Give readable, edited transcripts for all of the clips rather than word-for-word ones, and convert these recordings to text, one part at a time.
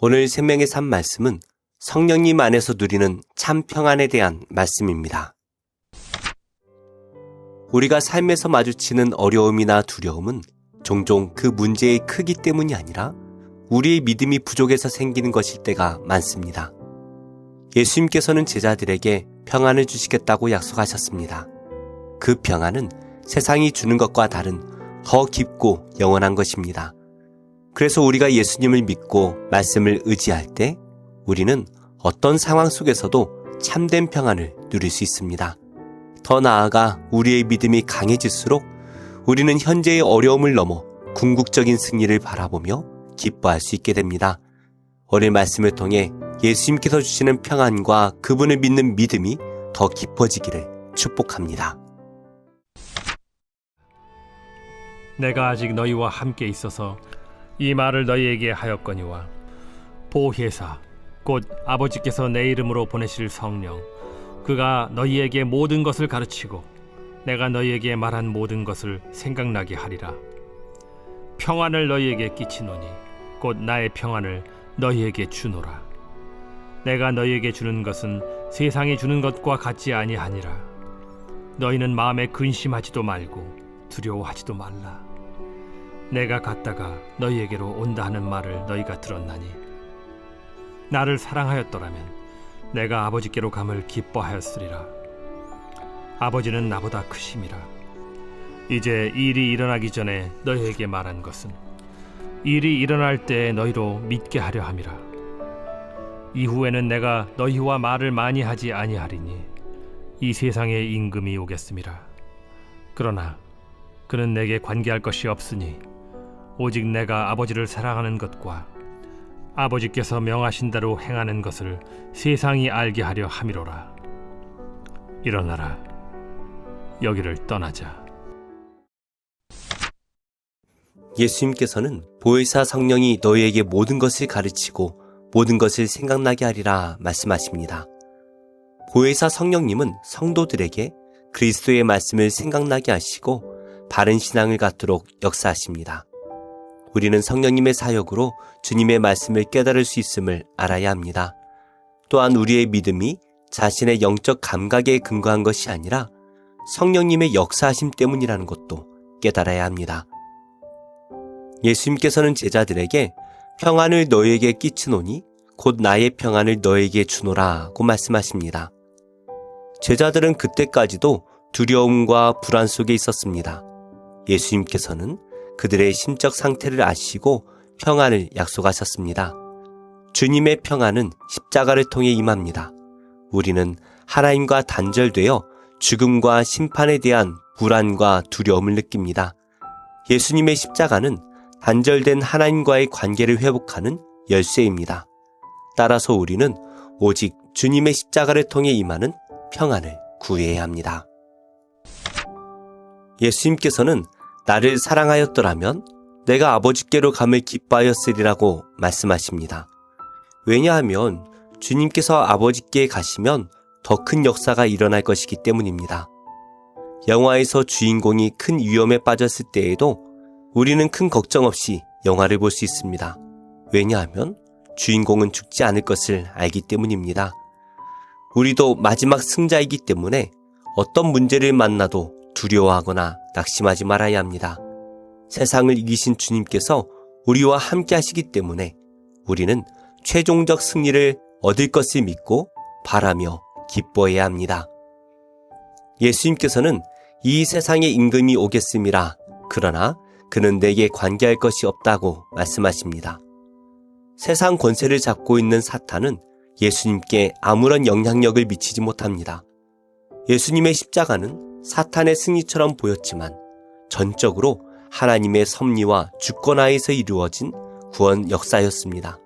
오늘 생명의 삶 말씀은 성령님 안에서 누리는 참 평안에 대한 말씀입니다. 우리가 삶에서 마주치는 어려움이나 두려움은 종종 그 문제의 크기 때문이 아니라 우리의 믿음이 부족해서 생기는 것일 때가 많습니다. 예수님께서는 제자들에게 평안을 주시겠다고 약속하셨습니다. 그 평안은 세상이 주는 것과 다른 더 깊고 영원한 것입니다. 그래서 우리가 예수님을 믿고 말씀을 의지할 때 우리는 어떤 상황 속에서도 참된 평안을 누릴 수 있습니다. 더 나아가 우리의 믿음이 강해질수록 우리는 현재의 어려움을 넘어 궁극적인 승리를 바라보며 기뻐할 수 있게 됩니다. 오늘 말씀을 통해 예수님께서 주시는 평안과 그분을 믿는 믿음이 더 깊어지기를 축복합니다. 내가 아직 너희와 함께 있어서 이 말을 너희에게 하였거니와 보혜사 곧 아버지께서 내 이름으로 보내실 성령 그가 너희에게 모든 것을 가르치고 내가 너희에게 말한 모든 것을 생각나게 하리라. 평안을 너희에게 끼치노니 곧 나의 평안을 너희에게 주노라. 내가 너희에게 주는 것은 세상이 주는 것과 같지 아니하니라. 너희는 마음에 근심하지도 말고 두려워하지도 말라. 내가 갔다가 너희에게로 온다 하는 말을 너희가 들었나니 나를 사랑하였더라면 내가 아버지께로 감을 기뻐하였으리라. 아버지는 나보다 크심이라. 이제 일이 일어나기 전에 너희에게 말한 것은 일이 일어날 때 너희로 믿게 하려 함이라. 이후에는 내가 너희와 말을 많이 하지 아니하리니 이 세상의 임금이 오겠음이라. 그러나 그는 내게 관계할 것이 없으니 오직 내가 아버지를 사랑하는 것과 아버지께서 명하신 대로 행하는 것을 세상이 알게 하려 함이로라. 일어나라. 여기를 떠나자. 예수님께서는 보혜사 성령이 너희에게 모든 것을 가르치고 모든 것을 생각나게 하리라 말씀하십니다. 보혜사 성령님은 성도들에게 그리스도의 말씀을 생각나게 하시고 바른 신앙을 갖도록 역사하십니다. 우리는 성령님의 사역으로 주님의 말씀을 깨달을 수 있음을 알아야 합니다. 또한 우리의 믿음이 자신의 영적 감각에 근거한 것이 아니라 성령님의 역사하심 때문이라는 것도 깨달아야 합니다. 예수님께서는 제자들에게 평안을 너희에게 끼치노니 곧 나의 평안을 너희에게 주노라고 말씀하십니다. 제자들은 그때까지도 두려움과 불안 속에 있었습니다. 예수님께서는 그들의 심적 상태를 아시고 평안을 약속하셨습니다. 주님의 평안은 십자가를 통해 임합니다. 우리는 하나님과 단절되어 죽음과 심판에 대한 불안과 두려움을 느낍니다. 예수님의 십자가는 단절된 하나님과의 관계를 회복하는 열쇠입니다. 따라서 우리는 오직 주님의 십자가를 통해 임하는 평안을 구해야 합니다. 예수님께서는 나를 사랑하였더라면 내가 아버지께로 감을 기뻐하였으리라고 말씀하십니다. 왜냐하면 주님께서 아버지께 가시면 더 큰 역사가 일어날 것이기 때문입니다. 영화에서 주인공이 큰 위험에 빠졌을 때에도 우리는 큰 걱정 없이 영화를 볼 수 있습니다. 왜냐하면 주인공은 죽지 않을 것을 알기 때문입니다. 우리도 마지막 승자이기 때문에 어떤 문제를 만나도 두려워하거나 낙심하지 말아야 합니다. 세상을 이기신 주님께서 우리와 함께 하시기 때문에 우리는 최종적 승리를 얻을 것을 믿고 바라며 기뻐해야 합니다. 예수님께서는 이 세상의 임금이 오겠음이라 그러나 그는 내게 관계할 것이 없다고 말씀하십니다. 세상 권세를 잡고 있는 사탄은 예수님께 아무런 영향력을 미치지 못합니다. 예수님의 십자가는 사탄의 승리처럼 보였지만 전적으로 하나님의 섭리와 주권하에서 이루어진 구원 역사였습니다.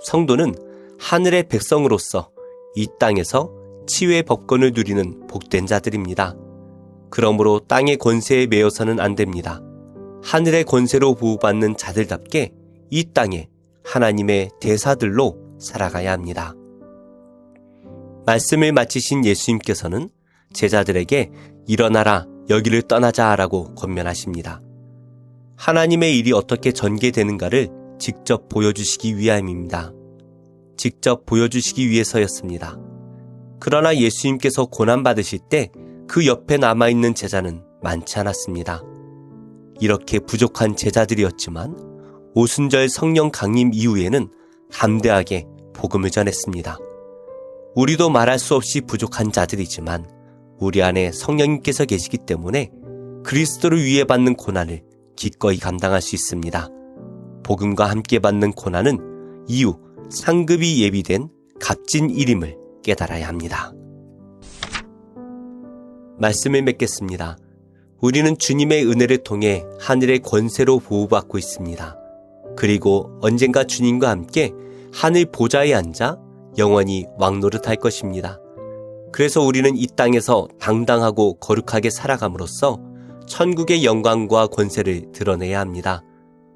성도는 하늘의 백성으로서 이 땅에서 치유의 법권을 누리는 복된 자들입니다. 그러므로 땅의 권세에 매여서는 안 됩니다. 하늘의 권세로 보호받는 자들답게 이 땅에 하나님의 대사들로 살아가야 합니다. 말씀을 마치신 예수님께서는 제자들에게 일어나라 여기를 떠나자라고 권면하십니다. 하나님의 일이 어떻게 전개되는가를 직접 보여주시기 위함입니다. 직접 보여주시기 위해서였습니다. 그러나 예수님께서 고난받으실 때 그 옆에 남아있는 제자는 많지 않았습니다. 이렇게 부족한 제자들이었지만 오순절 성령 강림 이후에는 담대하게 복음을 전했습니다. 우리도 말할 수 없이 부족한 자들이지만 우리 안에 성령님께서 계시기 때문에 그리스도를 위해 받는 고난을 기꺼이 감당할 수 있습니다. 복음과 함께 받는 고난은 이후 상급이 예비된 값진 일임을 깨달아야 합니다. 말씀을 맺겠습니다. 우리는 주님의 은혜를 통해 하늘의 권세로 보호받고 있습니다. 그리고 언젠가 주님과 함께 하늘 보좌에 앉아 영원히 왕노릇할 것입니다. 그래서 우리는 이 땅에서 당당하고 거룩하게 살아감으로써 천국의 영광과 권세를 드러내야 합니다.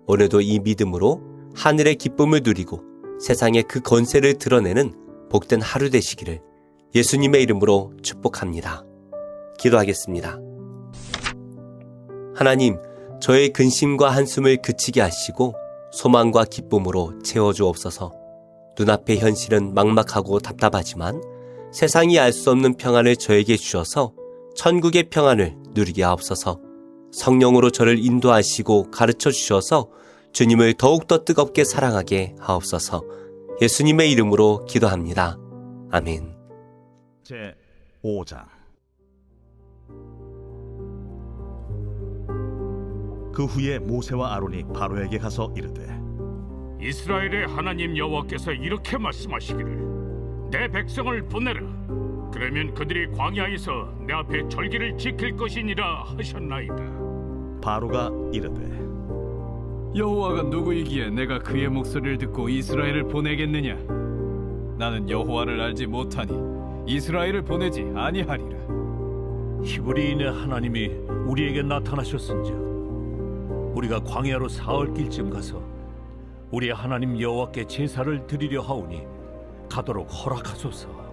오늘도 이 믿음으로 하늘의 기쁨을 누리고 세상의 그 권세를 드러내는 복된 하루 되시기를 예수님의 이름으로 축복합니다. 기도하겠습니다. 하나님, 저의 근심과 한숨을 그치게 하시고 소망과 기쁨으로 채워주옵소서. 눈앞의 현실은 막막하고 답답하지만 세상이 알 수 없는 평안을 저에게 주셔서 천국의 평안을 누리게 하옵소서. 성령으로 저를 인도하시고 가르쳐 주셔서 주님을 더욱더 뜨겁게 사랑하게 하옵소서. 예수님의 이름으로 기도합니다. 아멘. 제5장 그 후에 모세와 아론이 바로에게 가서 이르되 이스라엘의 하나님 여호와께서 이렇게 말씀하시기를 내 백성을 보내라. 그러면 그들이 광야에서 내 앞에 절기를 지킬 것이니라 하셨나이다. 바로가 이르되 여호와가 누구이기에 내가 그의 목소리를 듣고 이스라엘을 보내겠느냐? 나는 여호와를 알지 못하니 이스라엘을 보내지 아니하리라. 히브리인의 하나님이 우리에게 나타나셨은즉 우리가 광야로 사흘길쯤 가서 우리 하나님 여호와께 제사를 드리려 하오니 가도록 허락하소서.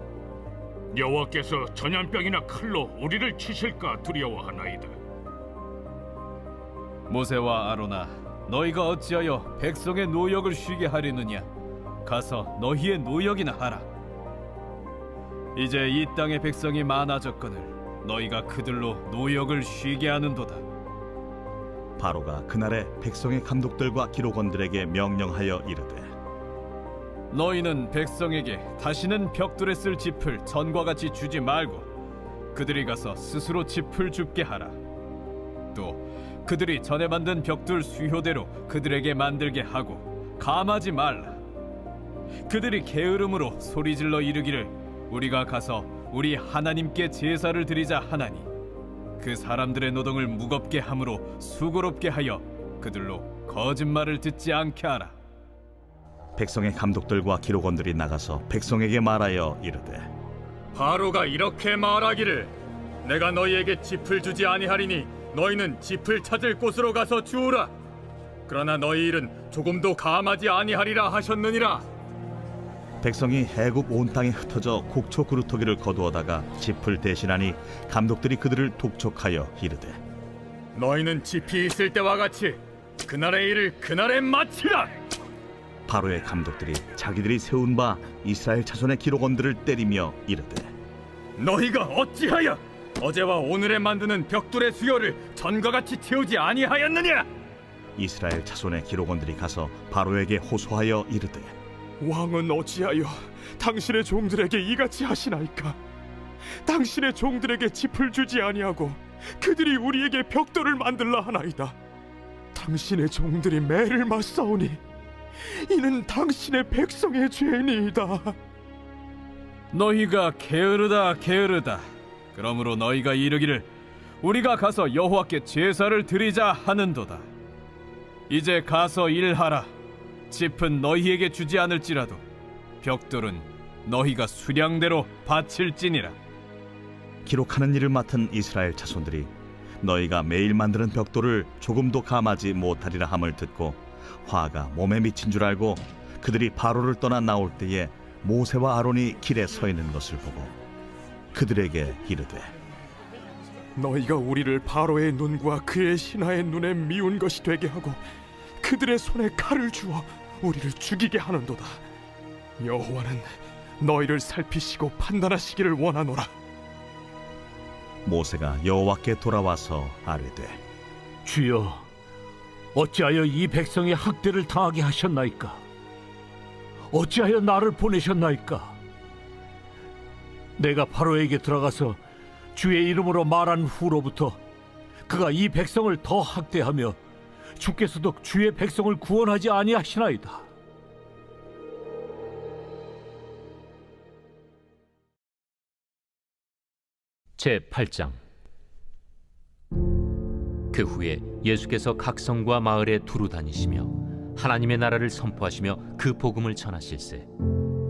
여호와께서 전염병이나 칼로 우리를 치실까 두려워하나이다. 모세와 아론아, 너희가 어찌하여 백성의 노역을 쉬게 하려느냐? 가서 너희의 노역이나 하라. 이제 이 땅의 백성이 많아졌거늘 너희가 그들로 노역을 쉬게 하는도다. 바로가 그날에 백성의 감독들과 기록원들에게 명령하여 이르되 너희는 백성에게 다시는 벽돌에 쓸 짚을 전과 같이 주지 말고 그들이 가서 스스로 짚을 줍게 하라. 또 그들이 전에 만든 벽돌 수효대로 그들에게 만들게 하고 감하지 말라. 그들이 게으름으로 소리질러 이르기를 우리가 가서 우리 하나님께 제사를 드리자 하나니 그 사람들의 노동을 무겁게 함으로 수고롭게 하여 그들로 거짓말을 듣지 않게 하라. 백성의 감독들과 기록원들이 나가서 백성에게 말하여 이르되 바로가 이렇게 말하기를 내가 너희에게 짚을 주지 아니하리니 너희는 짚을 찾을 곳으로 가서 주우라. 그러나 너희 일은 조금도 감하지 아니하리라 하셨느니라. 백성이 해국 온 땅에 흩어져 곡초 그루터기를 거두어다가 짚을 대신하니 감독들이 그들을 독촉하여 이르되 너희는 짚이 있을 때와 같이 그날의 일을 그날에 마치라. 바로의 감독들이 자기들이 세운 바 이스라엘 자손의 기록원들을 때리며 이르되 너희가 어찌하여 어제와 오늘에 만드는 벽돌의 수요를 전과 같이 채우지 아니하였느냐? 이스라엘 자손의 기록원들이 가서 바로에게 호소하여 이르되 왕은 어찌하여 당신의 종들에게 이같이 하시나이까? 당신의 종들에게 짚을 주지 아니하고 그들이 우리에게 벽돌을 만들라 하나이다. 당신의 종들이 매를 맞사오니 이는 당신의 백성의 죄니이다. 너희가 게으르다 게으르다. 그러므로 너희가 이르기를 우리가 가서 여호와께 제사를 드리자 하는도다. 이제 가서 일하라. 짚은 너희에게 주지 않을지라도 벽돌은 너희가 수량대로 바칠지니라. 기록하는 일을 맡은 이스라엘 자손들이 너희가 매일 만드는 벽돌을 조금도 감하지 못하리라 함을 듣고 화가 몸에 미친 줄 알고 그들이 바로를 떠나 나올 때에 모세와 아론이 길에 서 있는 것을 보고 그들에게 이르되 너희가 우리를 바로의 눈과 그의 신하의 눈에 미운 것이 되게 하고 그들의 손에 칼을 주어 우리를 죽이게 하는도다. 여호와는 너희를 살피시고 판단하시기를 원하노라. 모세가 여호와께 돌아와서 아뢰되 주여, 어찌하여 이 백성의 학대를 당하게 하셨나이까? 어찌하여 나를 보내셨나이까? 내가 바로에게 들어가서 주의 이름으로 말한 후로부터 그가 이 백성을 더 학대하며 주께서도 주의 백성을 구원하지 아니하시나이다. 제8장. 그 후에 예수께서 각 성과 마을에 두루 다니시며 하나님의 나라를 선포하시며 그 복음을 전하실세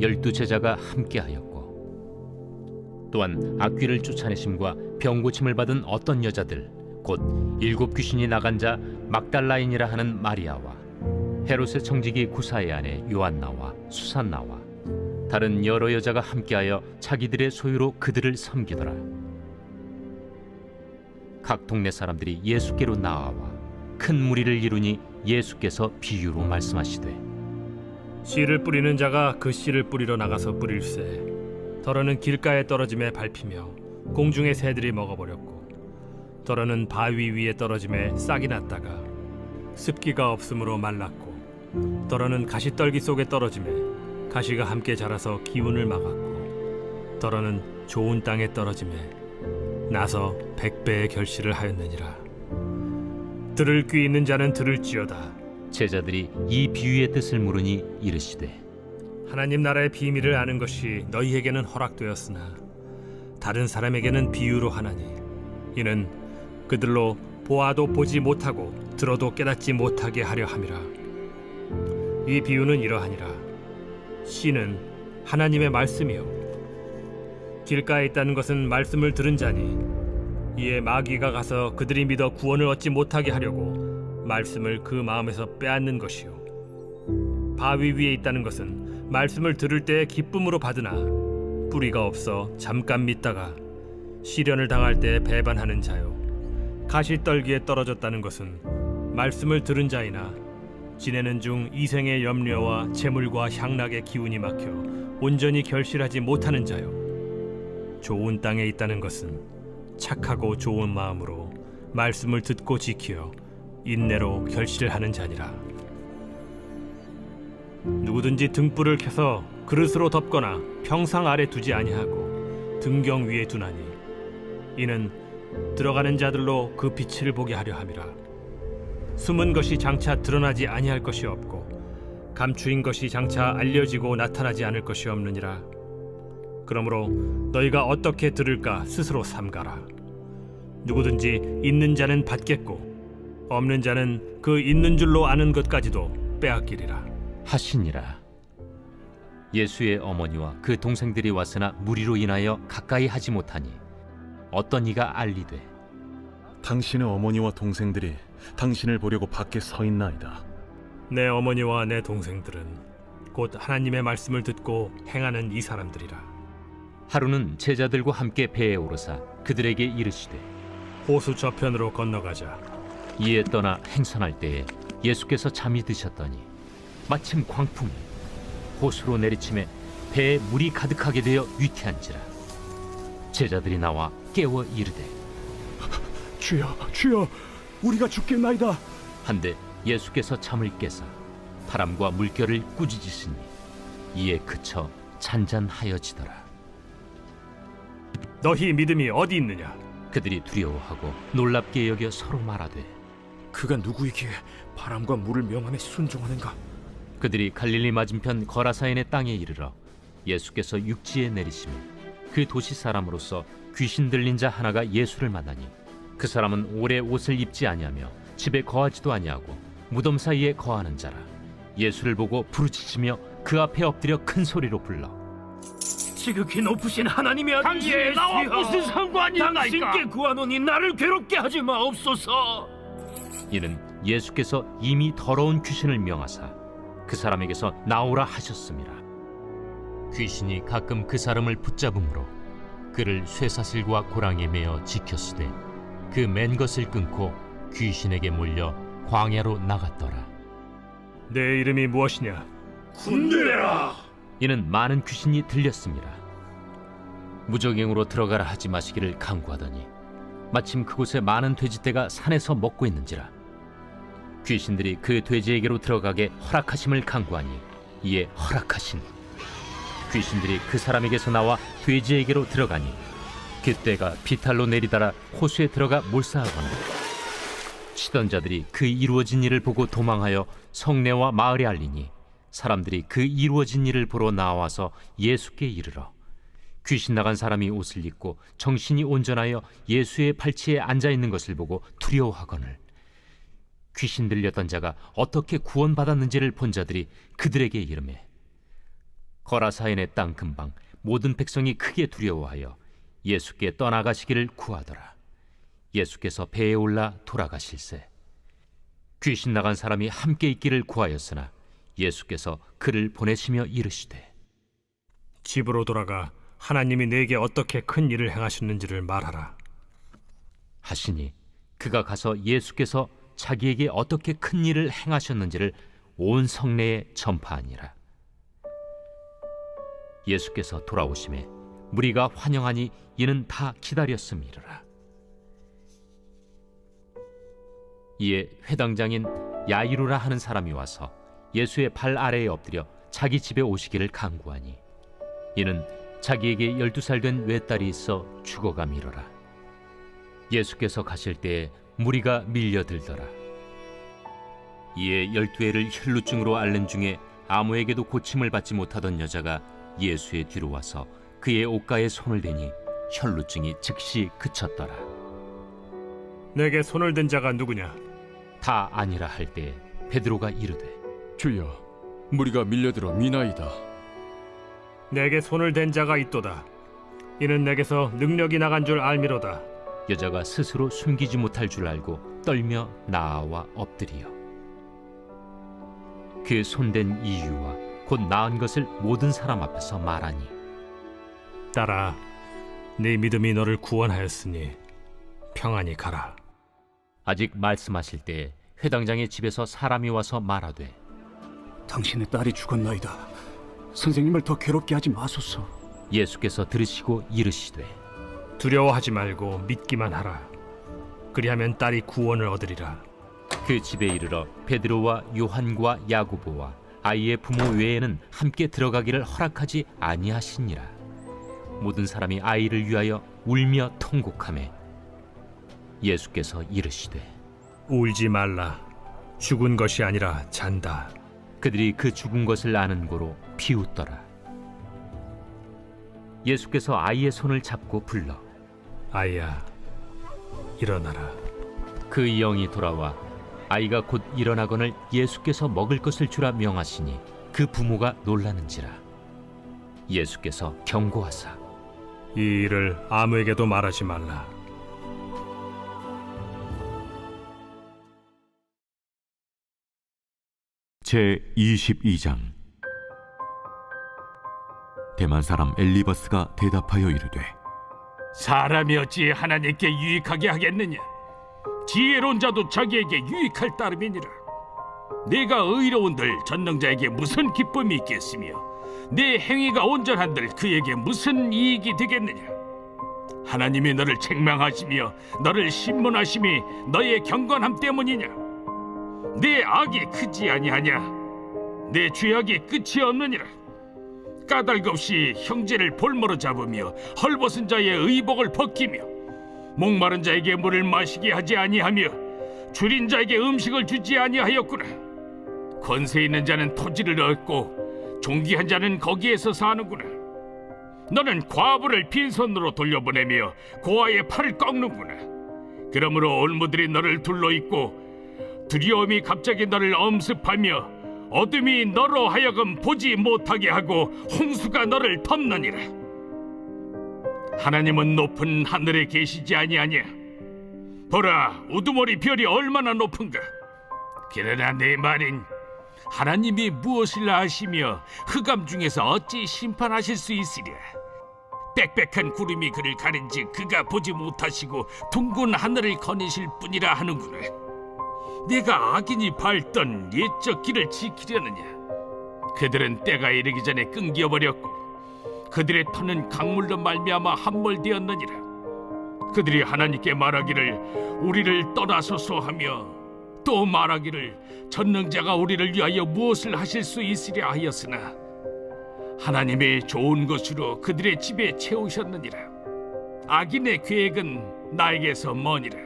12 제자가 함께하였고, 또한 악귀를 쫓아내심과 병 고침을 받은 어떤 여자들 곧 7 귀신이 나간 자 막달라인이라 하는 마리아와 헤롯의 청지기 구사의 아내 요한나와 수산나와 다른 여러 여자가 함께하여 자기들의 소유로 그들을 섬기더라. 각 동네 사람들이 예수께로 나아와 큰 무리를 이루니 예수께서 비유로 말씀하시되, 씨를 뿌리는 자가 그 씨를 뿌리러 나가서 뿌릴새 더러는 길가에 떨어짐에 밟히며 공중의 새들이 먹어버렸고, 더러는 바위 위에 떨어짐에 싹이 났다가 습기가 없으므로 말랐고, 더러는 가시떨기 속에 떨어짐에 가시가 함께 자라서 기운을 막았고, 더러는 좋은 땅에 떨어짐에 나서 100배의 결실을 하였느니라. 들을 귀 있는 자는 들을지어다. 제자들이 이 비유의 뜻을 물으니 이르시되, 하나님 나라의 비밀을 아는 것이 너희에게는 허락되었으나 다른 사람에게는 비유로 하나니, 이는 그들로 보아도 보지 못하고 들어도 깨닫지 못하게 하려 함이라. 이 비유는 이러하니라. 씨는 하나님의 말씀이요 길가에 있다는 것은 말씀을 들은 자니, 이에 마귀가 가서 그들이 믿어 구원을 얻지 못하게 하려고 말씀을 그 마음에서 빼앗는 것이요 바위 위에 있다는 것은 말씀을 들을 때에 기쁨으로 받으나 뿌리가 없어 잠깐 믿다가 시련을 당할 때 배반하는 자요 가시떨기에 떨어졌다는 것은 말씀을 들은 자이나 지내는 중 이생의 염려와 재물과 향락의 기운이 막혀 온전히 결실하지 못하는 자요 좋은 땅에 있다는 것은 착하고 좋은 마음으로 말씀을 듣고 지키어 인내로 결실하는 자니라. 누구든지 등불을 켜서 그릇으로 덮거나 평상 아래 두지 아니하고 등경 위에 두나니, 이는 들어가는 자들로 그 빛을 보게 하려 함이라. 숨은 것이 장차 드러나지 아니할 것이 없고 감추인 것이 장차 알려지고 나타나지 않을 것이 없느니라. 그러므로 너희가 어떻게 들을까 스스로 삼가라. 누구든지 있는 자는 받겠고 없는 자는 그 있는 줄로 아는 것까지도 빼앗기리라 하시니라. 예수의 어머니와 그 동생들이 왔으나 무리로 인하여 가까이 하지 못하니, 어떤 이가 알리되, 당신의 어머니와 동생들이 당신을 보려고 밖에 서 있나이다. 내 어머니와 내 동생들은 곧 하나님의 말씀을 듣고 행하는 이 사람들이라. 하루는 제자들과 함께 배에 오르사 그들에게 이르시되, 호수 저편으로 건너가자. 이에 떠나 행선할 때에 예수께서 잠이 드셨더니 마침 광풍이 호수로 내리침에 배에 물이 가득하게 되어 위태한지라. 제자들이 나와 깨워 이르되, 주여, 주여, 우리가 죽겠나이다. 한데 예수께서 잠을 깨사 바람과 물결을 꾸짖으시니 이에 그쳐 잔잔하여지더라. 너희 믿음이 어디 있느냐? 그들이 두려워하고 놀랍게 여겨 서로 말하되, 그가 누구이기에 바람과 물을 명함에 순종하는가? 그들이 갈릴리 맞은편 거라사인의 땅에 이르러 예수께서 육지에 내리시며 그 도시 사람으로서 귀신 들린 자 하나가 예수를 만나니, 그 사람은 오래 옷을 입지 아니하며 집에 거하지도 아니하고 무덤 사이에 거하는 자라. 예수를 보고 부르짖으며 그 앞에 엎드려 큰 소리로 불러, 지극히 높으신 하나님의 아들 당신이 나와 무슨 상관이 있나이까? 당신께 구하노니 나를 괴롭게 하지 마옵소서. 이는 예수께서 이미 더러운 귀신을 명하사 그 사람에게서 나오라 하셨음이라. 귀신이 가끔 그 사람을 붙잡음으로 그를 쇠사슬과 고랑에 매어 지켰으되 그 맨 것을 끊고 귀신에게 몰려 광야로 나갔더라. 내 이름이 무엇이냐? 이는 많은 귀신이 들렸습니다. 무적행으로 들어가라 하지 마시기를 강구하더니 마침 그곳에 많은 돼지떼가 산에서 먹고 있는지라 귀신들이 그 돼지에게로 들어가게 허락하심을 강구하니 이에 허락하신 귀신들이 그 사람에게서 나와 돼지에게로 들어가니 그때가 비탈로 내리다라 호수에 들어가 몰사하거나 치던 자들이 그 이루어진 일을 보고 도망하여 성내와 마을에 알리니 사람들이 그 이루어진 일을 보러 나와서 예수께 이르러 귀신 나간 사람이 옷을 입고 정신이 온전하여 예수의 팔치에 앉아 있는 것을 보고 두려워하거늘 귀신 들렸던 자가 어떻게 구원받았는지를 본 자들이 그들에게 이르매 거라사인의 땅 근방 모든 백성이 크게 두려워하여 예수께 떠나가시기를 구하더라. 예수께서 배에 올라 돌아가실세 귀신 나간 사람이 함께 있기를 구하였으나 예수께서 그를 보내시며 이르시되 집으로 돌아가 하나님이 내게 어떻게 큰 일을 행하셨는지를 말하라. 하시니 그가 가서 예수께서 자기에게 어떻게 큰 일을 행하셨는지를 온 성내에 전파하니라. 예수께서 돌아오심에 무리가 환영하니 이는 다 기다렸음이라. 이에 회당장인 야이루라 하는 사람이 와서 예수의 발 아래에 엎드려 자기 집에 오시기를 간구하니 이는 자기에게 12살 된 외딸이 있어 죽어가미러라. 예수께서 가실 때에 무리가 밀려들더라. 이에 12해를 혈루증으로 앓는 중에 아무에게도 고침을 받지 못하던 여자가 예수의 뒤로 와서 그의 옷가에 손을 대니 혈루증이 즉시 그쳤더라. 내게 손을 댄 자가 누구냐? 다 아니라 할 때에 베드로가 이르되 주여, 무리가 밀려들어 미나이다. 내게 손을 댄 자가 있도다. 이는 내게서 능력이 나간 줄 알미로다. 여자가 스스로 숨기지 못할 줄 알고 떨며 나아와 엎드리어 그 손댄 이유와 곧 나은 것을 모든 사람 앞에서 말하니 딸아, 네 믿음이 너를 구원하였으니 평안히 가라. 아직 말씀하실 때에 회당장의 집에서 사람이 와서 말하되 당신의 딸이 죽었나이다. 선생님을 더 괴롭게 하지 마소서. 예수께서 들으시고 이르시되 두려워하지 말고 믿기만 하라. 그리하면 딸이 구원을 얻으리라. 그 집에 이르러 베드로와 요한과 야고보와 아이의 부모 외에는 함께 들어가기를 허락하지 아니하시니라. 모든 사람이 아이를 위하여 울며 통곡하매 예수께서 이르시되 울지 말라. 죽은 것이 아니라 잔다. 그들이 그 죽은 것을 아는 고로 비웃더라. 예수께서 아이의 손을 잡고 불러 아이야, 일어나라. 그 영이 돌아와 아이가 곧 일어나거늘 예수께서 먹을 것을 주라 명하시니 그 부모가 놀라는지라. 예수께서 경고하사 이 일을 아무에게도 말하지 말라. 제22장 대만 사람 엘리바스가 대답하여 이르되 사람이 어찌 하나님께 유익하게 하겠느냐? 지혜로운 자도 자기에게 유익할 따름이니라. 네가 의로운들 전능자에게 무슨 기쁨이 있겠으며 네 행위가 온전한들 그에게 무슨 이익이 되겠느냐? 하나님이 너를 책망하시며 너를 신문하심이 너의 경건함 때문이냐? 네 악이 크지 아니하냐? 내 죄악이 끝이 없느니라. 까닭 없이 형제를 볼모로 잡으며 헐벗은 자의 의복을 벗기며 목마른 자에게 물을 마시게 하지 아니하며 줄인 자에게 음식을 주지 아니하였구나. 권세 있는 자는 토지를 얻고 존귀한 자는 거기에서 사는구나. 너는 과부를 빈손으로 돌려보내며 고아의 팔을 꺾는구나. 그러므로 올무들이 너를 둘러있고 두려움이 갑자기 너를 엄습하며 어둠이 너로 하여금 보지 못하게 하고 홍수가 너를 덮느니라. 하나님은 높은 하늘에 계시지 아니하냐? 보라, 우두머리 별이 얼마나 높은가? 그러나 내 말인 하나님이 무엇을 아시며 흑암 중에서 어찌 심판하실 수 있으랴? 빽빽한 구름이 그를 가린즉 그가 보지 못하시고 둥근 하늘을 거니실 뿐이라 하는구나. 네가 악인이 밟던 옛적 길을 지키려느냐? 그들은 때가 이르기 전에 끊겨버렸고 그들의 터는 강물로 말미암아 함몰되었느니라. 그들이 하나님께 말하기를 우리를 떠나소서 하며 또 말하기를 전능자가 우리를 위하여 무엇을 하실 수 있으랴 하였으나 하나님의 좋은 것으로 그들의 집에 채우셨느니라. 악인의 계획은 나에게서 머니라.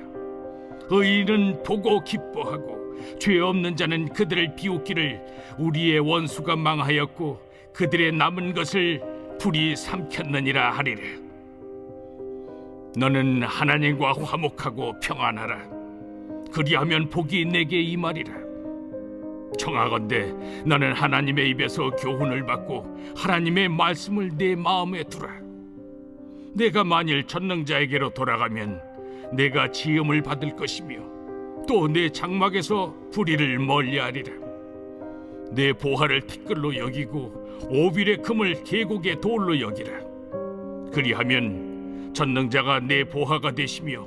의인은 보고 기뻐하고 죄 없는 자는 그들을 비웃기를 우리의 원수가 망하였고 그들의 남은 것을 불이 삼켰느니라 하리라. 너는 하나님과 화목하고 평안하라. 그리하면 복이 내게 임하리라. 청하건대 너는 하나님의 입에서 교훈을 받고 하나님의 말씀을 내 마음에 두라. 내가 만일 전능자에게로 돌아가면 내가 지음을 받을 것이며 또 내 장막에서 불의를 멀리하리라. 내 보화를 티끌로 여기고 오빌의 금을 계곡의 돌로 여기라. 그리하면 전능자가 내 보화가 되시며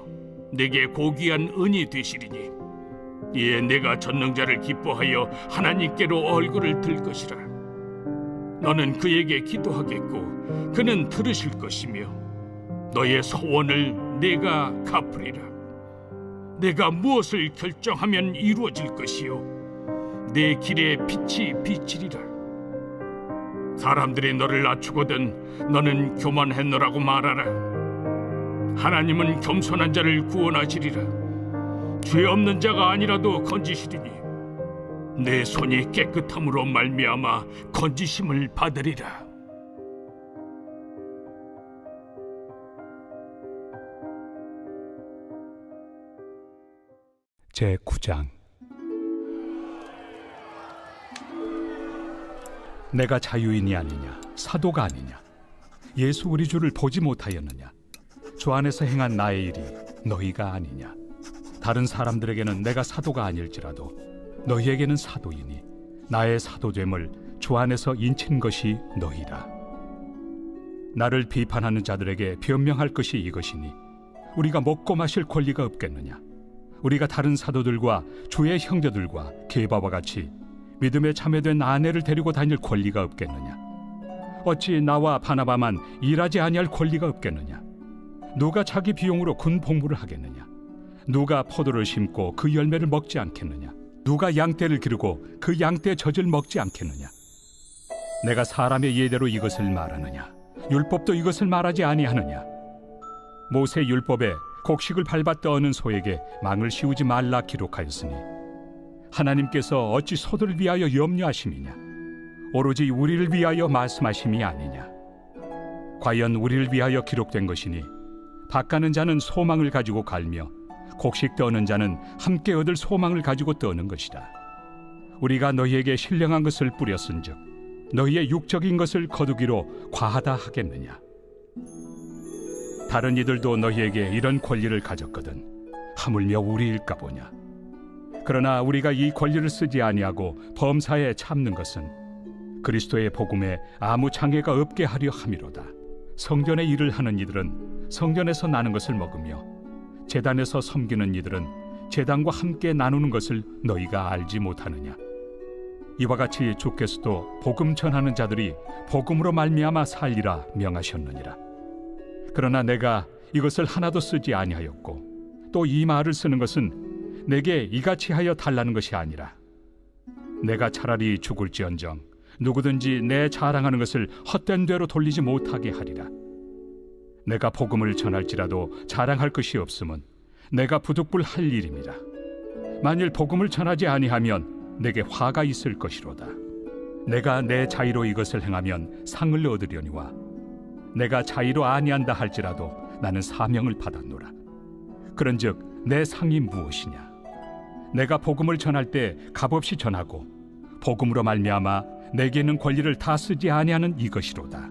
내게 고귀한 은이 되시리니 이에 내가 전능자를 기뻐하여 하나님께로 얼굴을 들 것이라. 너는 그에게 기도하겠고 그는 들으실 것이며 너의 소원을 내가 갚으리라. 내가 무엇을 결정하면 이루어질 것이요 내 길에 빛이 비치리라. 사람들이 너를 낮추거든 너는 교만했노라고 말하라. 하나님은 겸손한 자를 구원하시리라. 죄 없는 자가 아니라도 건지시리니 내 손이 깨끗함으로 말미암아 건지심을 받으리라. 제9장. 내가 자유인이 아니냐, 사도가 아니냐, 예수 우리 주를 보지 못하였느냐, 주 안에서 행한 나의 일이 너희가 아니냐. 다른 사람들에게는 내가 사도가 아닐지라도 너희에게는 사도이니 나의 사도됨을 주 안에서 인친 것이 너희라. 나를 비판하는 자들에게 변명할 것이 이것이니 우리가 먹고 마실 권리가 없겠느냐. 우리가 다른 사도들과 주의 형제들과 게바와 같이 믿음에 참여된 아내를 데리고 다닐 권리가 없겠느냐. 어찌 나와 바나바만 일하지 아니할 권리가 없겠느냐. 누가 자기 비용으로 군 복무를 하겠느냐. 누가 포도를 심고 그 열매를 먹지 않겠느냐. 누가 양떼를 기르고 그 양떼 젖을 먹지 않겠느냐. 내가 사람의 예대로 이것을 말하느냐. 율법도 이것을 말하지 아니하느냐. 모세 율법에 곡식을 밟아 떠는 소에게 망을 씌우지 말라 기록하였으니 하나님께서 어찌 소들을 위하여 염려하심이냐. 오로지 우리를 위하여 말씀하심이 아니냐. 과연 우리를 위하여 기록된 것이니 밭가는 자는 소망을 가지고 갈며 곡식 떠는 자는 함께 얻을 소망을 가지고 떠는 것이다. 우리가 너희에게 신령한 것을 뿌렸은즉 너희의 육적인 것을 거두기로 과하다 하겠느냐. 다른 이들도 너희에게 이런 권리를 가졌거든 하물며 우리일까 보냐. 그러나 우리가 이 권리를 쓰지 아니하고 범사에 참는 것은 그리스도의 복음에 아무 장애가 없게 하려 함이로다. 성전의 일을 하는 이들은 성전에서 나는 것을 먹으며 제단에서 섬기는 이들은 제단과 함께 나누는 것을 너희가 알지 못하느냐. 이와 같이 주께서도 복음 전하는 자들이 복음으로 말미암아 살리라 명하셨느니라. 그러나 내가 이것을 하나도 쓰지 아니하였고 또 이 말을 쓰는 것은 내게 이같이 하여 달라는 것이 아니라 내가 차라리 죽을지언정 누구든지 내 자랑하는 것을 헛된 대로 돌리지 못하게 하리라. 내가 복음을 전할지라도 자랑할 것이 없음은 내가 부득불할 일입니다. 만일 복음을 전하지 아니하면 내게 화가 있을 것이로다. 내가 내 자의로 이것을 행하면 상을 얻으려니와 내가 자의로 아니한다 할지라도 나는 사명을 받았노라. 그런즉 내 상이 무엇이냐. 내가 복음을 전할 때 값없이 전하고 복음으로 말미암아 내게 있는 권리를 다 쓰지 아니하는 이것이로다.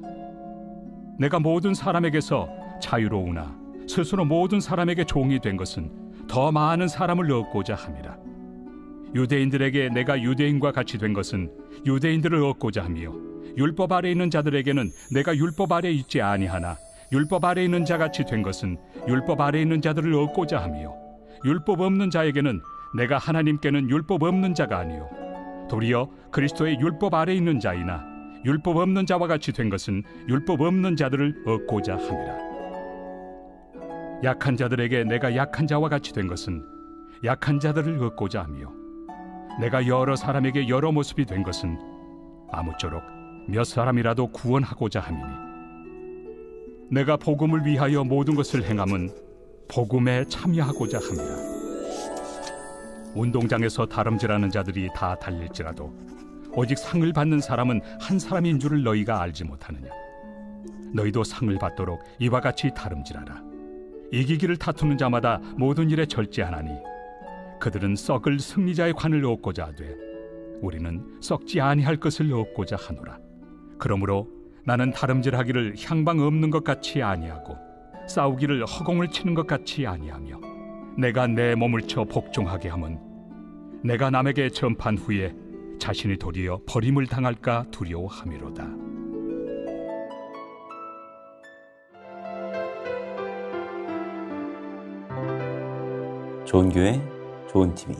내가 모든 사람에게서 자유로우나 스스로 모든 사람에게 종이 된 것은 더 많은 사람을 얻고자 함이라. 유대인들에게 내가 유대인과 같이 된 것은 유대인들을 얻고자 하며 율법 아래 있는 자들에게는 내가 율법 아래 있지 아니하나 율법 아래 있는 자같이 된 것은 율법 아래 있는 자들을 얻고자 하며 율법 없는 자에게는 내가 하나님께는 율법 없는 자가 아니요 도리어 그리스도의 율법 아래 있는 자이나 율법 없는 자와 같이 된 것은 율법 없는 자들을 얻고자 함이라. 약한 자들에게 내가 약한 자와 같이 된 것은 약한 자들을 얻고자 하며 내가 여러 사람에게 여러 모습이 된 것은 아무쪼록 몇 사람이라도 구원하고자 함이니 내가 복음을 위하여 모든 것을 행함은 복음에 참여하고자 함이라. 운동장에서 다름질하는 자들이 다 달릴지라도 오직 상을 받는 사람은 한 사람인 줄을 너희가 알지 못하느냐. 너희도 상을 받도록 이와 같이 다름질하라. 이기기를 다투는 자마다 모든 일에 절제하나니 그들은 썩을 승리자의 관을 얻고자 하되 우리는 썩지 아니할 것을 얻고자 하노라. 그러므로 나는 다름질하기를 향방 없는 것 같이 아니하고 싸우기를 허공을 치는 것 같이 아니하며 내가 내 몸을 쳐 복종하게 함은 내가 남에게 전판 후에 자신이 도리어 버림을 당할까 두려워함이로다. 좋은 교회, 좋은 TV